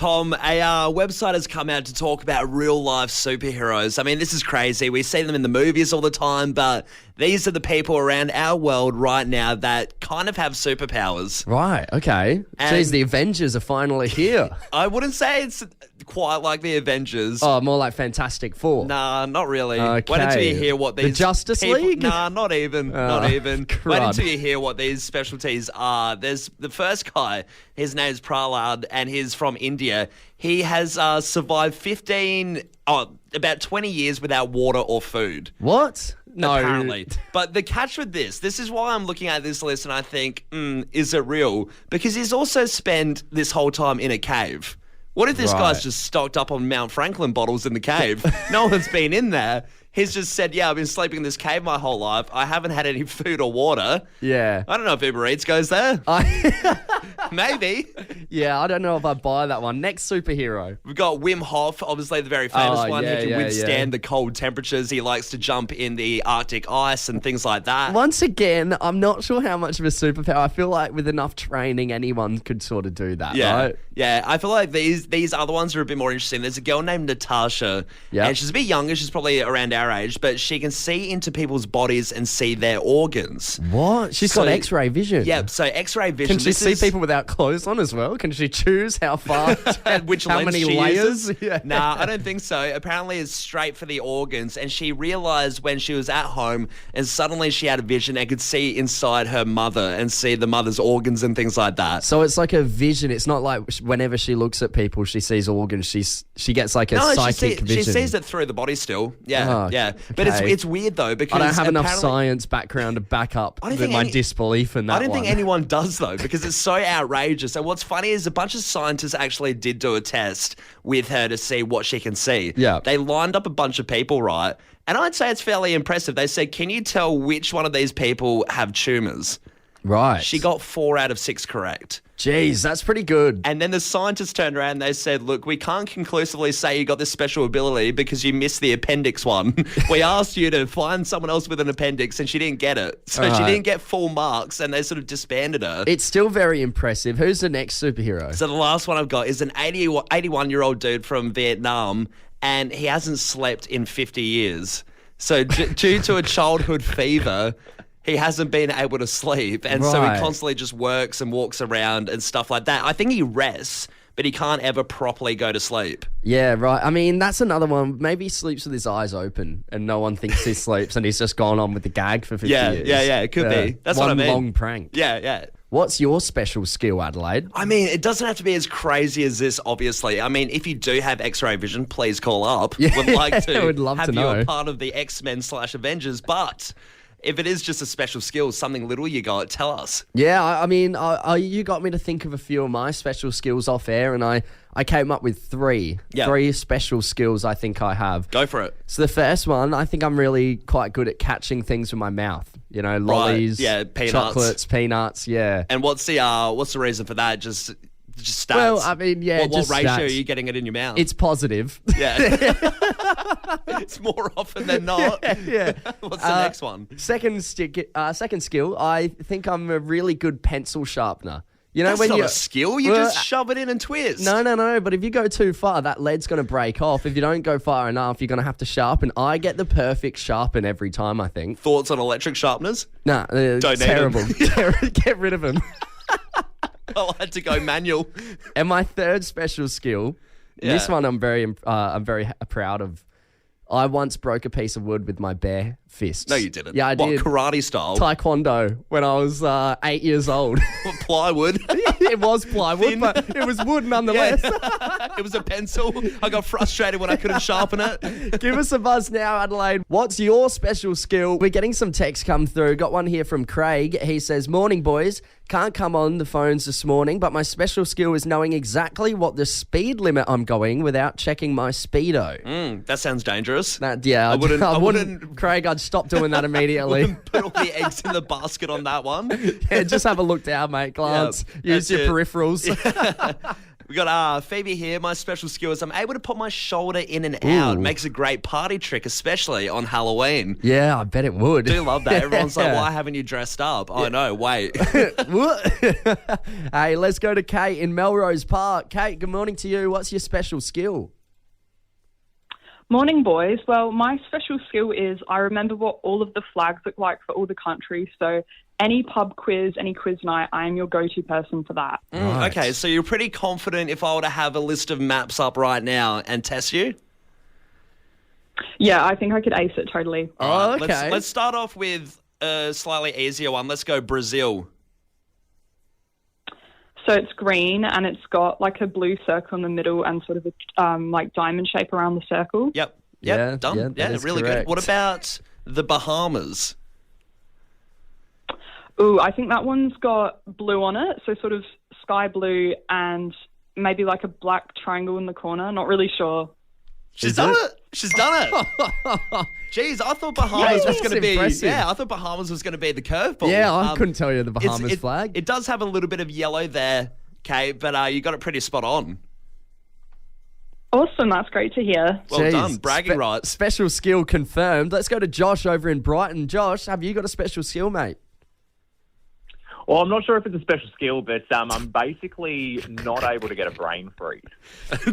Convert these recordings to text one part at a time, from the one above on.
Tom, a website has come out to talk about real-life superheroes. I mean, this is crazy. We see them in the movies all the time, but these are the people around our world right now that kind of have superpowers. Right, okay. Jeez, the Avengers are finally here. I wouldn't say it's quite like the Avengers. Oh, more like Fantastic Four. Nah, not really. Okay. Wait until you hear what these... The Justice people... League? Nah, not even. Not even. crud. Wait until you hear what these specialties are. There's the first guy, his name's Prahlad, and he's from India. He has survived about 20 years without water or food. What? No. Apparently. But the catch with this is why I'm looking at this list and I think, is it real? Because he's also spent this whole time in a cave. What if this guy's just stocked up on Mount Franklin bottles in the cave? No one's been in there. He's just said, I've been sleeping in this cave my whole life. I haven't had any food or water. Yeah. I don't know if Uber Eats goes there. Maybe. Yeah, I don't know if I buy that one. Next superhero. We've got Wim Hof, obviously the very famous one. He can withstand the cold temperatures. He likes to jump in the Arctic ice and things like that. Once again, I'm not sure how much of a superpower. I feel like with enough training, anyone could sort of do that, right? Yeah, I feel like these other ones are a bit more interesting. There's a girl named Natasha, and she's a bit younger. She's probably around our age, but she can see into people's bodies and see their organs. What? She's got X-ray vision. Yeah, so X-ray vision. Can she see people without clothes on as well? Can she choose how far, which how many layers? Yeah. Nah, I don't think so. Apparently it's straight for the organs, and she realised when she was at home and suddenly she had a vision and could see inside her mother and see the mother's organs and things like that. So it's like a vision. It's not like whenever she looks at people, she sees organs. She gets like a psychic vision. She sees it through the body still. Yeah, yeah. Okay. But it's weird though because I don't have enough science background to back up my disbelief in that. I don't think anyone does though because it's so outrageous. And what's funny is a bunch of scientists actually did do a test with her to see what she can see. Yeah. They lined up a bunch of people, right? And I'd say it's fairly impressive. They said, can you tell which one of these people have tumours? Right. She got 4 out of 6 correct. Jeez, that's pretty good. And then the scientists turned around and they said, look, we can't conclusively say you got this special ability because you missed the appendix one. We asked you to find someone else with an appendix and she didn't get it. So she didn't get full marks and they sort of disbanded her. It's still very impressive. Who's the next superhero? So the last one I've got is an 81-year-old dude from Vietnam and he hasn't slept in 50 years. So due to a childhood fever... He hasn't been able to sleep, and so he constantly just works and walks around and stuff like that. I think he rests, but he can't ever properly go to sleep. Yeah, right. I mean, that's another one. Maybe he sleeps with his eyes open and no one thinks he sleeps and he's just gone on with the gag for 50 years. Yeah, it could be. That's what I mean. One long prank. Yeah. What's your special skill, Adelaide? I mean, it doesn't have to be as crazy as this, obviously. I mean, if you do have X-ray vision, please call up. Yeah, Would like to would love have to you know. a part of the X-Men/Avengers, but... if it is just a special skill, something little you got, tell us. Yeah, I mean, you got me to think of a few of my special skills off air, and I came up with 3. Yeah. 3 special skills I think I have. Go for it. So the first one, I think I'm really quite good at catching things with my mouth. You know, lollies, peanuts. chocolates, peanuts, yeah. And what's the reason for that? Just stats. Well, I mean, yeah, what just ratio stats. are you getting it in your mouth? It's positive. Yeah. It's more often than not. Yeah. What's the next one? Second skill, I think I'm a really good pencil sharpener. You know, That's not a skill. You just shove it in and twist. No. But if you go too far, that lead's going to break off. If you don't go far enough, you're going to have to sharpen. I get the perfect sharpen every time, I think. Thoughts on electric sharpeners? Nah, terrible. Get rid of them. I had to go manual. And my third special skill, this one I'm very proud of. I once broke a piece of wood with my bare fists. No, you didn't. Yeah, I did. Karate style? Taekwondo when I was 8 years old. What, plywood? It was plywood, but it was wood nonetheless. Yeah. It was a pencil. I got frustrated when I couldn't sharpen it. Give us a buzz now, Adelaide. What's your special skill? We're getting some texts come through. Got one here from Craig. He says, morning, boys. Can't come on the phones this morning, but my special skill is knowing exactly what the speed limit I'm going without checking my speedo. That sounds dangerous. I wouldn't. Craig, I'd stop doing that immediately. Wouldn't put all the eggs in the basket on that one. Yeah, just have a look down, mate. Glance. Use your peripherals. We got Phoebe here. My special skill is I'm able to put my shoulder in and out. Ooh. Makes a great party trick, especially on Halloween. Yeah, I bet it would. Do love that. Everyone's like, why haven't you dressed up? Oh, no, wait. Hey, let's go to Kate in Melrose Park. Kate, good morning to you. What's your special skill? Morning, boys. Well, my special skill is I remember what all of the flags look like for all the countries. So any pub quiz, any quiz night, I am your go-to person for that. Right. Okay, so you're pretty confident if I were to have a list of maps up right now and test you? Yeah, I think I could ace it totally. Oh, Right, okay. Let's start off with a slightly easier one. Let's go Brazil. So it's green and it's got like a blue circle in the middle and sort of a like diamond shape around the circle. Yep. Yeah, Done. yeah, that is really correct. good. What about the Bahamas? Ooh, I think that one's got blue on it. So sort of sky blue and maybe like a black triangle in the corner. Not really sure. She's Is done it? it. She's done it. Jeez, I thought Bahamas was that's going to be. impressive. Yeah, I thought Bahamas was going to be the curveball. Yeah, I couldn't tell you the it's- Bahamas flag. It does have a little bit of yellow there, Kate, but you got it pretty spot on. Awesome. That's great to hear. Well Jeez, done, bragging rights. Special skill confirmed. Let's go to Josh over in Brighton. Josh, have you got a special skill, mate? Well, I'm not sure if it's a special skill, but I'm basically not able to get a brain freeze.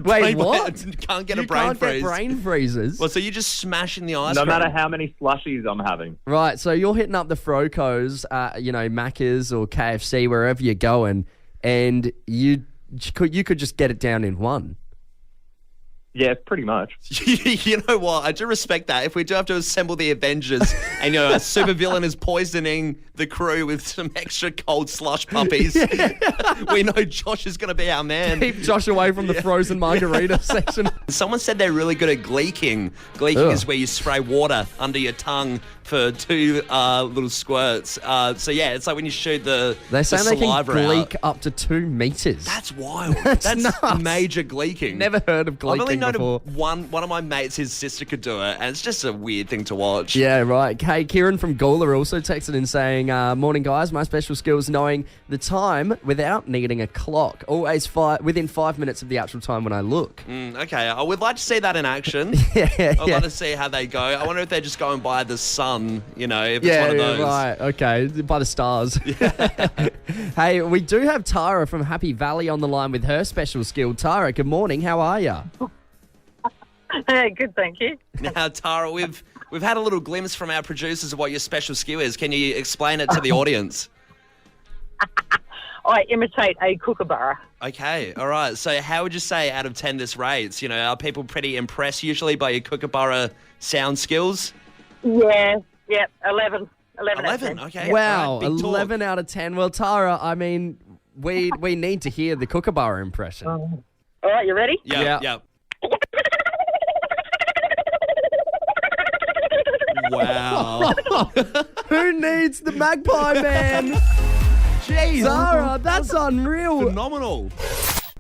Wait, what? Can't get You a brain can't freeze. get brain freezes? Well, so you just smashing the ice No cream. matter how many slushies I'm having. Right, so you're hitting up the Frocos, Macca's or KFC, wherever you're going, and you could just get it down in one. Yeah, pretty much. You know what? I do respect that. If we do have to assemble the Avengers and, a supervillain is poisoning the crew with some extra cold slush puppies, we know Josh is going to be our man. Keep Josh away from the frozen margarita section. Someone said they're really good at gleeking. Gleeking Ugh. is where you spray water under your tongue for 2 little squirts. So, yeah, it's like when you shoot the They say they can saliva gleek out. up to 2 meters. That's wild. That's nuts. major gleeking. Never heard of I've only gleeking known before. one of my mates, his sister could do it, and it's just a weird thing to watch. Yeah, right. Hey, Kieran from Gawler also texted in saying, morning, guys. My special skill is knowing the time without needing a clock. Always within 5 minutes of the actual time when I look. Okay, I would like to see that in action. Yeah, I'd yeah. like to see how they go. I wonder if they're just going by the sun, if it's one of those. right. Okay, by the stars. Hey, we do have Tara from Happy Valley on the line with her special skill. Tara, good morning. How are you? Hey, good, thank you. Now, Tara, we've had a little glimpse from our producers of what your special skill is. Can you explain it to the audience? I imitate a kookaburra. Okay, all right. So how would you say out of 10 this rates? Are people pretty impressed usually by your kookaburra sound skills? Yeah, 11. 11 out of 11, 10. okay. Wow, all right, big talk. 11 out of 10. Well, Tara, I mean, we need to hear the kookaburra impression. All right, you ready? Yeah. Yeah. Wow. Who needs the magpie, man? Jeez. Tara, that's unreal. Phenomenal.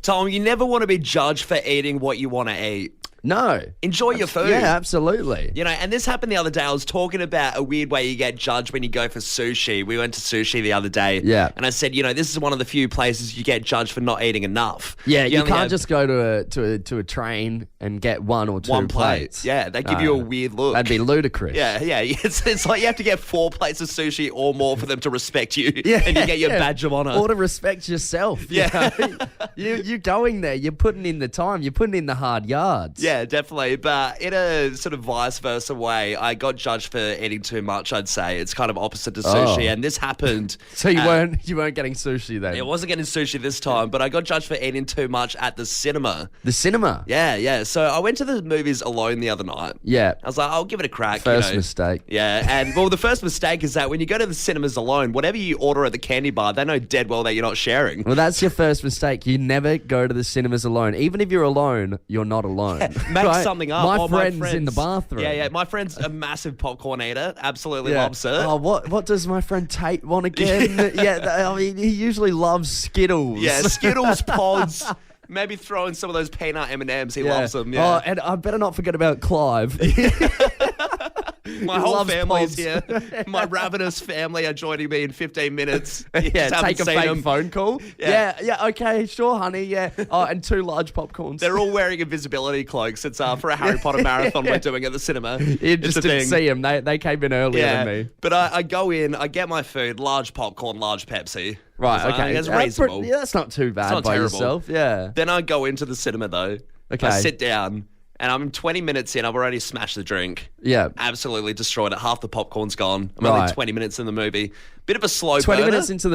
Tom, you never want to be judged for eating what you want to eat. No. Enjoy your food. Yeah, absolutely. And this happened the other day. I was talking about a weird way you get judged when you go for sushi. We went to sushi the other day. Yeah. And I said, this is one of the few places you get judged for not eating enough. Yeah, you only can't have just go to a train and get one or two one plate. plates. Yeah, they give you a weird look. That'd be ludicrous. Yeah. It's like you have to get 4 plates of sushi or more for them to respect you. Yeah, And you get your yeah. badge of honor. Or to respect yourself. Yeah. You're going there. You're putting in the time. You're putting in the hard yards. Yeah, definitely. But in a sort of vice versa way, I got judged for eating too much, I'd say. It's kind of opposite to sushi. Oh. And this happened. So you weren't getting sushi then? It wasn't getting sushi this time, but I got judged for eating too much at the cinema. The cinema. Yeah. So I went to the movies alone the other night. Yeah. I was like, I'll give it a crack. First mistake. Yeah, and the first mistake is that when you go to the cinemas alone, whatever you order at the candy bar, they know dead well that you're not sharing. Well, that's your first mistake. You never go to the cinemas alone. Even if you're alone, you're not alone. Make Right? something up. My Oh, friend's in the bathroom. Yeah. My friend's a massive popcorn eater. Absolutely loves it. Oh, what does my friend Tate want again? I mean, he usually loves Skittles. Yeah, Skittles, pods. Maybe throw in some of those peanut M&Ms. He loves them. Yeah. Oh, and I better not forget about Clive. My whole loves family's pods. here. My ravenous family are joining me in 15 minutes. You Yeah, just take a haven't seen fake them. phone call. Yeah, okay, sure, honey, yeah. Oh, and 2 large popcorns. They're all wearing invisibility cloaks. It's for a Harry Potter marathon we're doing at the cinema. You It's just a didn't thing. see them. They came in earlier Yeah, than me. but I go in, I get my food, large popcorn, large Pepsi. Right, I think okay. it's reasonable. Yeah, that's not too bad not by terrible. yourself. Yeah. Then I go into the cinema though. Okay. I sit down and I'm 20 minutes in. I've already smashed the drink. Yeah. Absolutely destroyed it. Half the popcorn's gone. I'm only Right. 20 minutes in the movie. Bit of a slow 20 burner. minutes into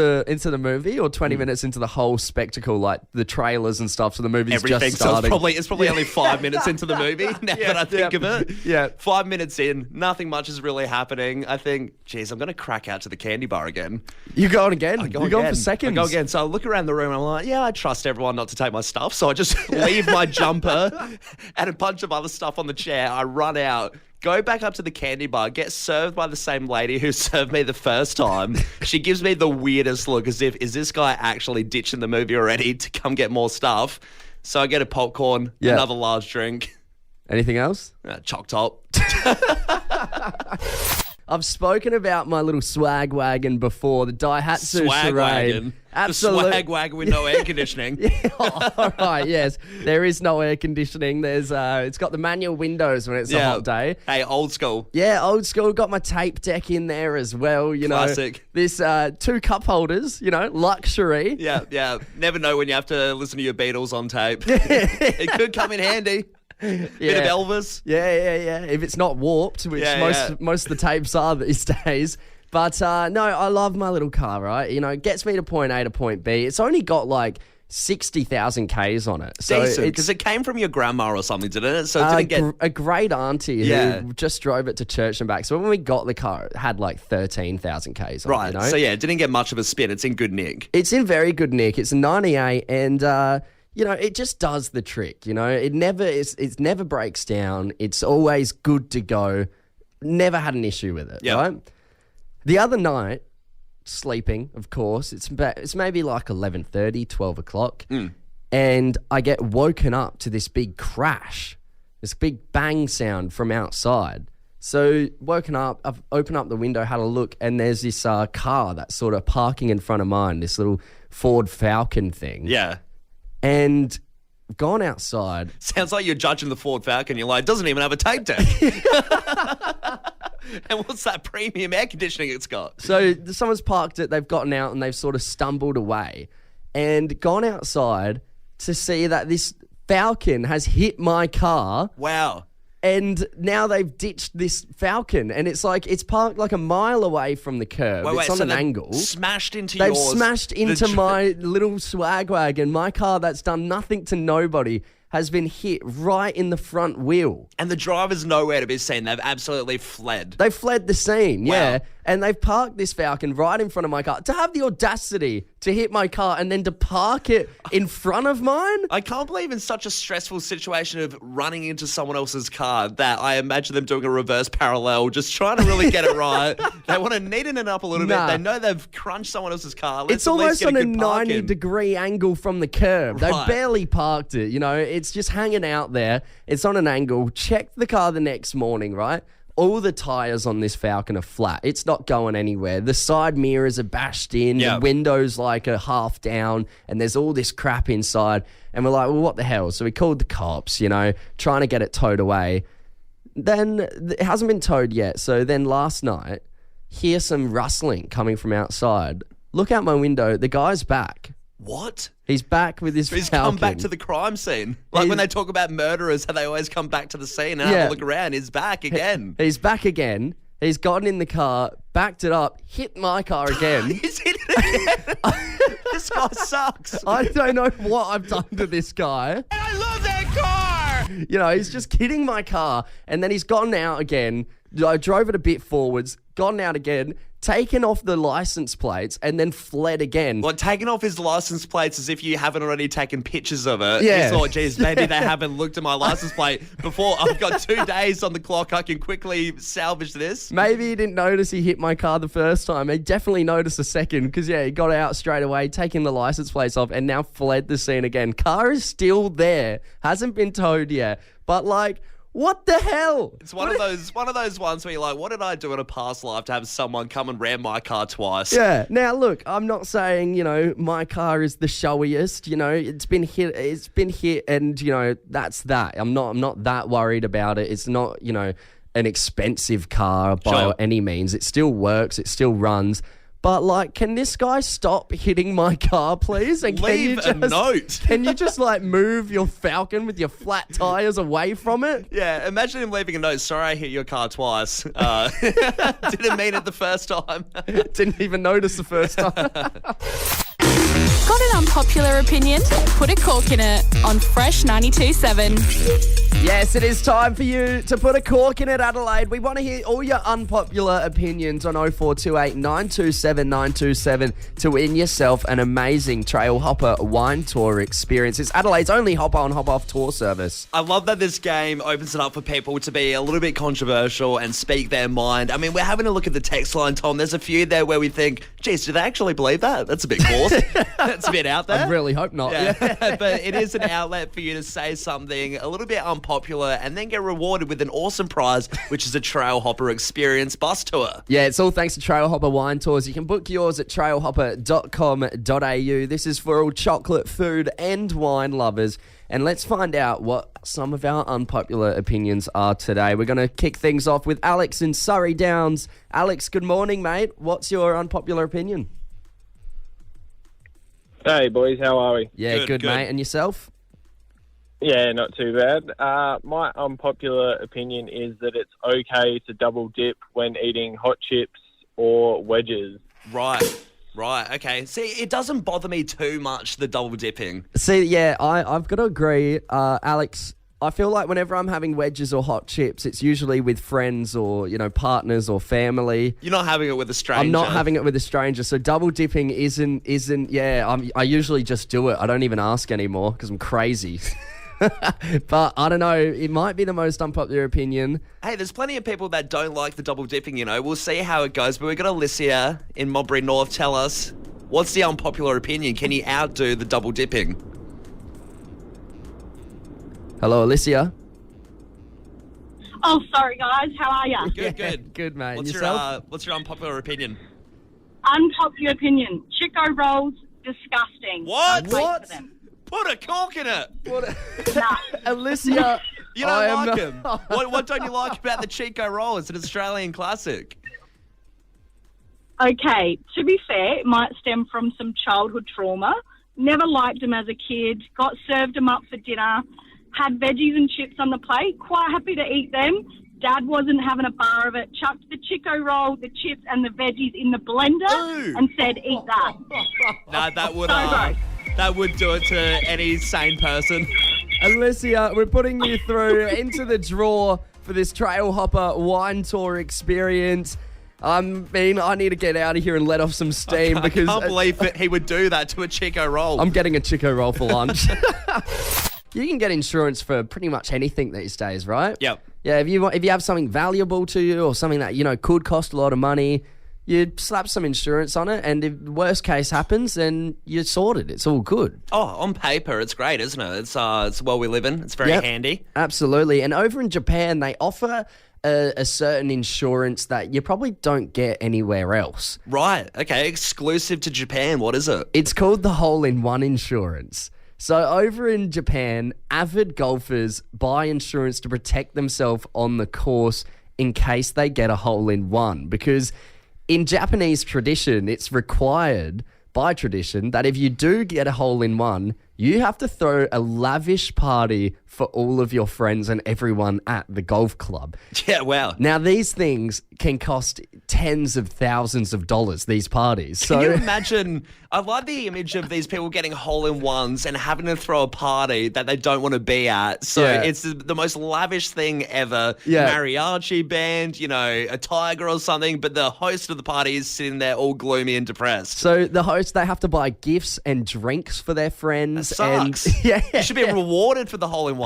the movie or 20 minutes into the whole spectacle, like the trailers and stuff, so the movie's Everything. just So starting. it's probably only 5 minutes into the movie now that I think of it. Yeah. 5 minutes in, nothing much is really happening. I think, geez, I'm going to crack out to the candy bar again. You going again? I go You're going again. for seconds. I go again. So I look around the room and I'm like, yeah, I trust everyone not to take my stuff. So I just leave my jumper and a bunch of other stuff on the chair. I run out, go back up to the candy bar, get served by the same lady who served me the first time. She gives me the weirdest look as if, is this guy actually ditching the movie already to come get more stuff? So I get a popcorn, Yeah. another large drink, Anything else? choc top. I've spoken about my little swag wagon before, the Daihatsu Swag Charade. wagon. Absolutely. The swag wagon with no air conditioning. All right, yes. There is no air conditioning. It's got the manual windows when it's a hot day. Hey, old school. Yeah, old school. Got my tape deck in there as well, you know. Classic. This 2 cup holders, you know, luxury. Yeah. Never know when you have to listen to your Beatles on tape. It could come in handy. Bit of Elvis. Yeah. If it's not warped, which most of the tapes are these days. But no, I love my little car, right? You know, it gets me to point A to point B. It's only got like 60,000 Ks on it. So Decent, it's because it came from your grandma or something, didn't it? So it didn't get... a great auntie Yeah. who just drove it to church and back. So when we got the car, it had like 13,000 Ks on Right, it, you know? so yeah, it didn't get much of a spin. It's in good nick. It's in very good nick. It's a 98 and, you know, it just does the trick, you know? It never breaks down. It's always good to go. Never had an issue with it, Yep. right? The other night, sleeping, of course, it's maybe like 11:30, 12 o'clock, and I get woken up to this big crash, this big bang sound from outside. So woken up, I've opened up the window, had a look, and there's this car that's sort of parking in front of mine, this little Ford Falcon thing. Yeah. And gone outside. Sounds like you're judging the Ford Falcon. You're like, it doesn't even have a tape deck. And what's that premium air conditioning it's got? So someone's parked it, they've gotten out and they've sort of stumbled away and gone outside to see that this Falcon has hit my car. Wow. And now they've ditched this Falcon, and it's like it's parked like a mile away from the curb. It's on so an they've angle. Smashed into They've yours. smashed into my little swag wagon. My car that's done nothing to nobody has been hit right in the front wheel. And the driver's nowhere to be seen. They've absolutely fled. They fled the scene, yeah. Wow. And they've parked this Falcon right in front of my car. To have the audacity to hit my car and then to park it in front of mine? I can't believe in such a stressful situation of running into someone else's car that I imagine them doing a reverse parallel, just trying to really get it right. They want to neaten it up a little Nah. bit. They know they've crunched someone else's car. Let's It's at least almost get on a good parking. 90-degree angle from the curb. They Right. barely parked it, you know. It's just hanging out there. It's on an angle. Check the car the next morning, right? All the tyres on this Falcon are flat. It's not going anywhere. The side mirrors are bashed in. Yeah. The windows like are half down, and there's all this crap inside. And we're like, well, what the hell? So we called the cops, you know, trying to get it towed away. Then it hasn't been towed yet. So then last night, hear some rustling coming from outside. Look out my window. The guy's back. What? He's back with his He's Falcon. come back to the crime scene. Like when they talk about murderers, how they always come back to the scene and have a look around. He's back again. He's back again. He's gotten in the car, backed it up, hit my car again. He's hit it again. This guy sucks. I don't know what I've done to this guy. I love that car. You know, he's just hitting my car, and then he's gotten out again. I drove it a bit forwards, gotten out again, taken off the license plates, and then fled again. Well, taking off his license plates as if you haven't already taken pictures of it. Yeah. You thought, geez, maybe they haven't looked at my license plate before. I've got 2 days on the clock. I can quickly salvage this. Maybe he didn't notice he hit my car the first time. He definitely noticed the second because, yeah, he got out straight away, taking the license plates off, and now fled the scene again. Car is still there. Hasn't been towed yet. But, like, What the hell? It's one of those ones where you're like, what did I do in a past life to have someone come and ram my car twice? Yeah. Now, look, I'm not saying, my car is the showiest. It's been hit, and that's that. I'm not that worried about it. It's not, an expensive car by any means. It still works. It still runs. But, can this guy stop hitting my car, please? And Leave a note. Can you just, move your Falcon with your flat tyres away from it? Yeah, imagine him leaving a note. Sorry, I hit your car twice. Didn't mean it the first time. Didn't even notice the first time. Got an unpopular opinion? Put a cork in it on Fresh 92.7. Yes, it is time for you to put a cork in it, Adelaide. We want to hear all your unpopular opinions on 0428 927 927 to win yourself an amazing Trail Hopper wine tour experience. It's Adelaide's only hop on, hop off tour service. I love that this game opens it up for people to be a little bit controversial and speak their mind. I mean, we're having a look at the text line, Tom. There's a few there where we think, geez, do they actually believe that? That's a bit coarse. That's a bit out there. I really hope not. Yeah. But it is an outlet for you to say something a little bit unpopular and then get rewarded with an awesome prize, which is a Trail Hopper experience bus tour. Yeah, it's all thanks to Trail Hopper Wine Tours. You can book yours at trailhopper.com.au. This is for all chocolate, food and wine lovers. And let's find out what some of our unpopular opinions are today. We're going to kick things off with Alex in Surrey Downs. Alex, good morning, mate. What's your unpopular opinion? Hey, boys, how are we? Yeah, good, mate. And yourself? Yeah, not too bad. My unpopular opinion is that it's okay to double dip when eating hot chips or wedges. Right, okay. See, it doesn't bother me too much, the double dipping. See, yeah, I've got to agree. Alex, I feel like whenever I'm having wedges or hot chips, it's usually with friends or, partners or family. You're not having it with a stranger. I'm not having it with a stranger. So double dipping isn't. I usually just do it. I don't even ask anymore because I'm crazy. But I don't know. It might be the most unpopular opinion. Hey, there's plenty of people that don't like the double dipping, We'll see how it goes. But we've got Alicia in Modbury North. Tell us, what's the unpopular opinion? Can you outdo the double dipping? Hello, Alicia. Oh, sorry, guys. How are you? Good. Good, mate. What's yourself? What's your unpopular opinion? Unpopular opinion. Chico rolls, disgusting. What? Don't wait for them. Put a cork in it. Nah. Alicia. You don't like them. What don't you like about the Chico roll? It's an Australian classic. Okay, to be fair, it might stem from some childhood trauma. Never liked them as a kid. Got served them up for dinner. Had veggies and chips on the plate. Quite happy to eat them. Dad wasn't having a bar of it. Chucked the Chico roll, the chips and the veggies in the blender and said, eat that. Nah, that would... So gross. That would do it to any sane person. Alicia, we're putting you through into the draw for this Trail Hopper wine tour experience. I need to get out of here and let off some steam because I can't believe that he would do that to a Chico roll. I'm getting a Chico roll for lunch. You can get insurance for pretty much anything these days, right? Yep. Yeah, if you have something valuable to you or something that could cost a lot of money, you slap some insurance on it, and if worst case happens, then you're sorted. It's all good. Oh, on paper, it's great, isn't it? It's the world we live in. It's very handy. Absolutely. And over in Japan, they offer a certain insurance that you probably don't get anywhere else. Right. Okay. Exclusive to Japan. What is it? It's called the hole-in-one insurance. So over in Japan, avid golfers buy insurance to protect themselves on the course in case they get a hole-in-one, because in Japanese tradition, it's required by tradition that if you do get a hole-in-one, you have to throw a lavish party for all of your friends and everyone at the golf club. Yeah, wow. Now, these things can cost tens of thousands of dollars, these parties. Can you imagine? I love the image of these people getting hole-in-ones and having to throw a party that they don't want to be at. So it's the most lavish thing ever. Yeah. Mariachi band, a tiger or something, but the host of the party is sitting there all gloomy and depressed. So the hosts, they have to buy gifts and drinks for their friends. That sucks. And, You should be rewarded for the hole-in-one.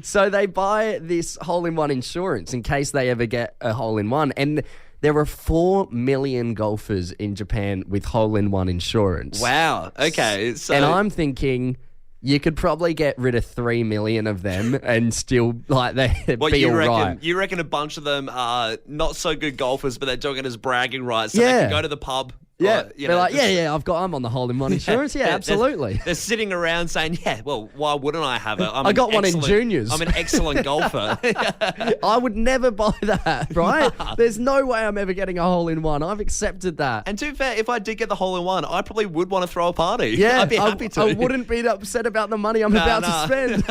So they buy this hole-in-one insurance in case they ever get a hole-in-one. And there are 4 million golfers in Japan with hole-in-one insurance. Wow. Okay. So And I'm thinking, You could probably get rid of 3 million of them and still like they What be you all reckon? right. You reckon a bunch of them are not so good golfers, but they're doing it as bragging rights, so Yeah. they can go to the pub. Yeah, or, you they're know, like, just- I'm on the hole-in-one insurance. Yeah, absolutely. They're sitting around saying, "Yeah, well, why wouldn't I have it? I got one in juniors." I'm an excellent golfer." I would never buy that, right? There's no way I'm ever getting a hole-in-one. I've accepted that. And to be fair, if I did get the hole in one, I probably would want to throw a party. Yeah, I'd be happy to. I wouldn't be upset about the money I'm about to spend.